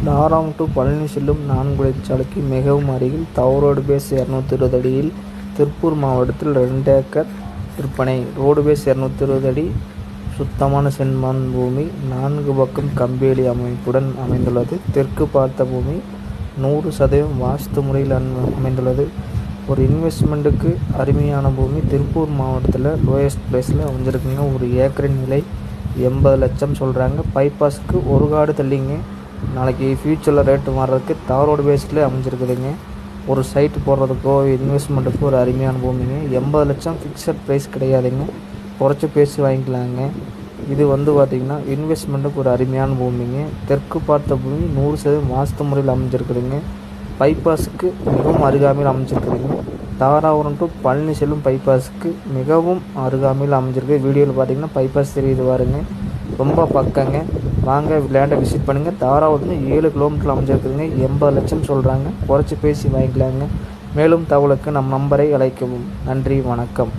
Taram to Palani செல்லும் 4 வழிச்சாலைக்கு மிகவும் அருகில் ரோடு பேஸ் 220 அடியில் திருப்பூர் மாவட்டத்தில் 2 ஏக்கர் விற்பனை. ரோடு பேஸ் 220 அடி சுத்தமான செம்மண் பூமி. 4 பக்கம் கம்பிவேலி அமைப்புடன் அமைந்துள்ளது. தெற்கு பார்த்த பூமி. 100% வாஸ்து முறையில் அமைந்துள்ளது. ஒரு இன்வெஸ்ட்மெண்ட்டுக்கு அருமையான பூமி. திருப்பூர் மாவட்டத்தில் லோயஸ்ட் பிளேஸில் அமைஞ்சிருக்குங்க. ஒரு ஏக்கரின் விலை 80 லட்சம் சொல்கிறாங்க. பைபாஸுக்கு ஒரு காடு தள்ளிங்க. நாளைக்கு ஃப்யூச்சரில் ரேட்டு மாறுறதுக்கு ரோடு பேஸில் அமைஞ்சிருக்குதுங்க. ஒரு சைட்டு போடுறதுக்கோ இன்வெஸ்ட்மெண்ட்டுக்கோ ஒரு அருமையான பூமிங்க. 80 லட்சம் ஃபிக்ஸட் ப்ரைஸ் கிடையாதுங்க, குறைச்சி பேசி வாங்கிக்கலாங்க. இது பார்த்திங்கன்னா இன்வெஸ்ட்மெண்ட்டுக்கு ஒரு அருமையான பூமிங்க. தெற்கு பார்த்த பூமி. 100% வாஸ்து முறையில் அமைஞ்சிருக்குதுங்க. பைபாஸுக்கு மிகவும் அருகாமையில் அமைஞ்சிருக்குதுங்க. தாராபுரம் டு பழனி செல்லும் பைபாஸுக்கு மிகவும் அருகாமையில் அமைஞ்சிருக்கு. வீடியோவில் பார்த்திங்கன்னா பைபாஸ் தெரியுது பாருங்க, ரொம்ப பக்கங்க. வாங்க லேண்டை விசிட் பண்ணுங்கள். தாராபுரத்துல 7 கிலோமீட்டர் அமைஞ்சிருக்குதுங்க. 80 லட்சம் சொல்கிறாங்க, குறைச்சி பேசி வாங்கிக்கலாங்க. மேலும் தகவலுக்கு நம் நம்பரை அழைக்கவும். நன்றி, வணக்கம்.